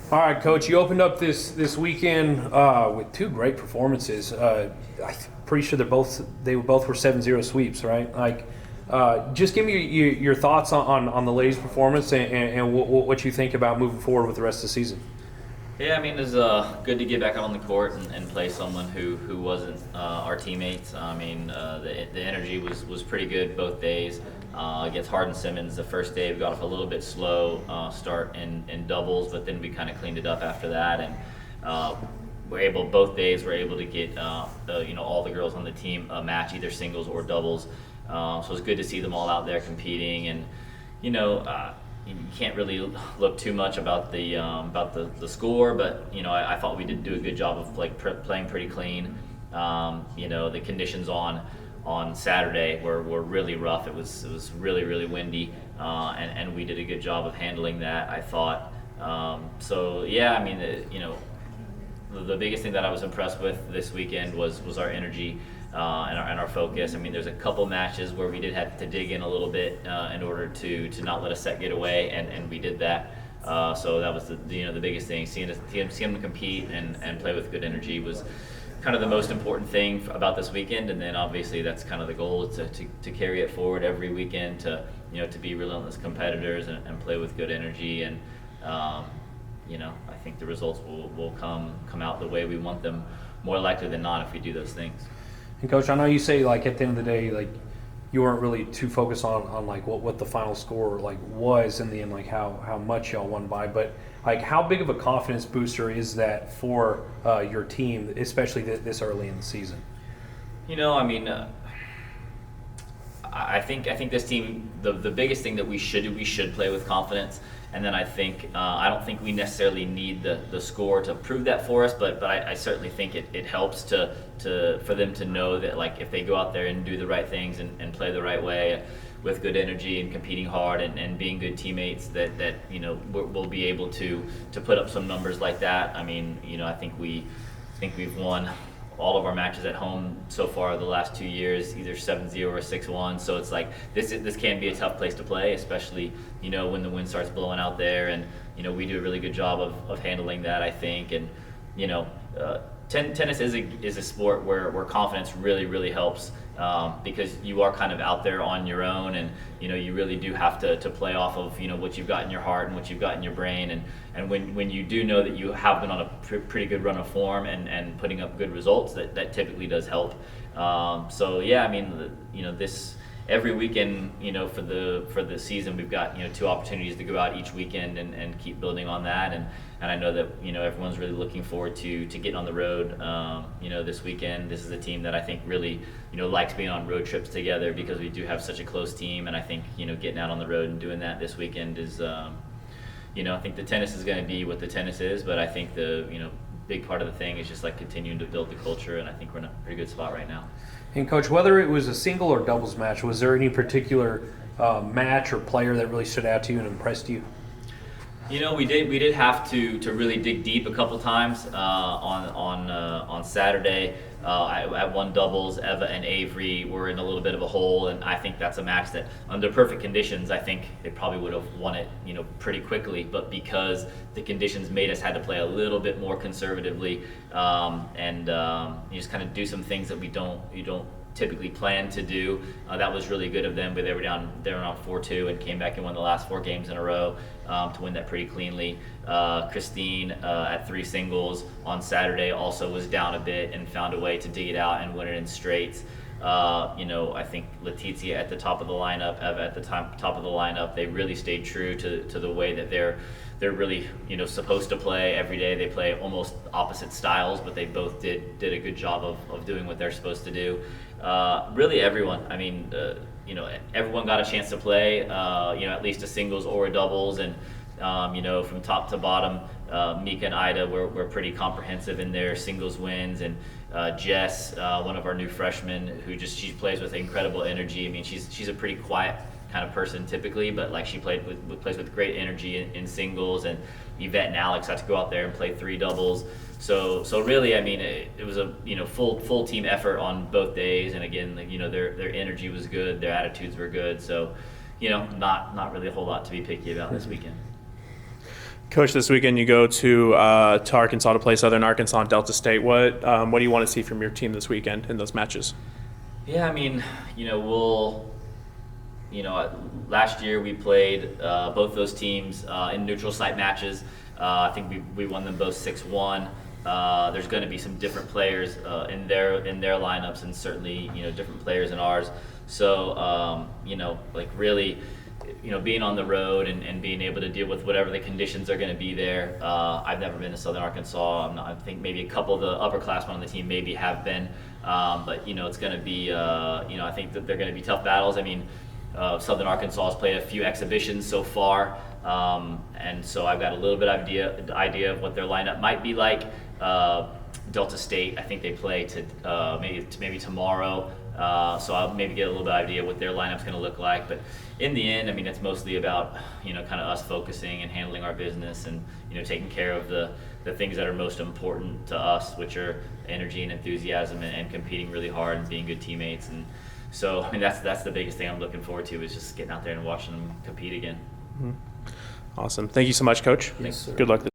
All right, Coach. You opened up this weekend with two great performances. I'm pretty sure they both were 7-0 sweeps, right? Just give me your thoughts on the ladies' performance and what you think about moving forward with the rest of the season. Yeah, I mean, it's good to get back out on the court and play someone who wasn't our teammates. I mean, the energy was pretty good both days. Against Hardin Simmons, the first day we got off a little bit slow start in doubles, but then we kind of cleaned it up after that, and both days we're able to get all the girls on the team a match, either singles or doubles. So it's good to see them all out there competing, and you can't really look too much about the score, but I thought we did do a good job of playing pretty clean. The conditions on Saturday were really rough. It was really windy, and we did a good job of handling that, I thought. So yeah, I mean, the biggest thing that I was impressed with this weekend was our energy and our focus. I mean, there's a couple matches where we did have to dig in a little bit in order to not let a set get away, and we did that. So that was the biggest thing. Seeing them compete and play with good energy was kind of the most important thing about this weekend. And then obviously that's kind of the goal, is to carry it forward every weekend, to be relentless competitors and play with good energy. And I think the results will come out the way we want them, more likely than not, if we do those things. And Coach, I know you say at the end of the day, you weren't really too focused on what the final score was in the end, how much y'all won by, but how big of a confidence booster is that for your team, especially this early in the season? I mean, I think this team, the biggest thing that we should play with confidence. And then I don't think we necessarily need the score to prove that for us, but I certainly think it helps for them to know that if they go out there and do the right things and play the right way with good energy and competing hard and being good teammates, that we'll be able to put up some numbers like that. I mean, I think we've won all of our matches at home so far the last 2 years, either 7-0 or 6-1. So it's this can be a tough place to play, especially when the wind starts blowing out there. And we do a really good job of handling that, I think. And tennis is a sport where confidence really helps, because you are kind of out there on your own, and you really do have to play off of what you've got in your heart and what you've got in your brain, and when you do know that you have been on a pretty good run of form and putting up good results, that typically does help. So yeah, I mean, this every weekend, for the season, we've got 2 opportunities to go out each weekend and keep building on that, and I know that everyone's really looking forward to getting on the road. This weekend, this is a team that I think really likes being on road trips together, because we do have such a close team, and I think getting out on the road and doing that this weekend is I think the tennis is going to be what the tennis is, but I think the big part of the thing is just continuing to build the culture, and I think we're in a pretty good spot right now. And Coach, whether it was a single or doubles match, was there any particular match or player that really stood out to you and impressed you? We did have to really dig deep a couple times on Saturday. At one doubles, Eva and Avery were in a little bit of a hole, and I think that's a match that, under perfect conditions, I think they probably would have won it, pretty quickly. But because the conditions made us had to play a little bit more conservatively, and you just kind of do some things that you don't typically plan to do. That was really good of them, but they were down 4-2 and came back and won the last 4 games in a row to win that pretty cleanly. Christine at 3 singles on Saturday also was down a bit and found a way to dig it out and win it in straights. I think Letizia at the top of the lineup, Eva at the top of the lineup, they really stayed true to the way that they're really supposed to play every day. They play almost opposite styles, but they both did a good job of doing what they're supposed to do. Really everyone, I mean, everyone got a chance to play, at least a singles or a doubles, and from top to bottom, Mika and Ida were pretty comprehensive in their singles wins, and Jess, one of our new freshmen, she plays with incredible energy. I mean, she's a pretty quiet kind of person typically, but she plays with great energy in singles, and Yvette and Alex had to go out there and play 3 doubles. So really, I mean, it was a full team effort on both days, and again, their energy was good, their attitudes were good. So, not really a whole lot to be picky about this weekend. Coach, this weekend you go to Arkansas to play Southern Arkansas and Delta State. What do you want to see from your team this weekend in those matches? Yeah, I mean, last year we played both those teams in neutral site matches. I think we won them both 6-1. There's going to be some different players in their lineups, and certainly different players in ours. So really, being on the road and being able to deal with whatever the conditions are going to be there. I've never been to Southern Arkansas. I think maybe a couple of the upperclassmen on the team maybe have been, but it's going to be I think that they're going to be tough battles. I mean, Southern Arkansas has played a few exhibitions so far, and so I've got a little bit of idea of what their lineup might be like. Delta State, I think they play to maybe tomorrow, so I'll maybe get a little bit of idea what their lineup's going to look like. But in the end, I mean, it's mostly about kind of us focusing and handling our business and taking care of the things that are most important to us, which are energy and enthusiasm and competing really hard and being good teammates. And so, I mean, that's the biggest thing I'm looking forward to, is just getting out there and watching them compete again. Awesome. Thank you so much, Coach. Yes, sir. Good luck this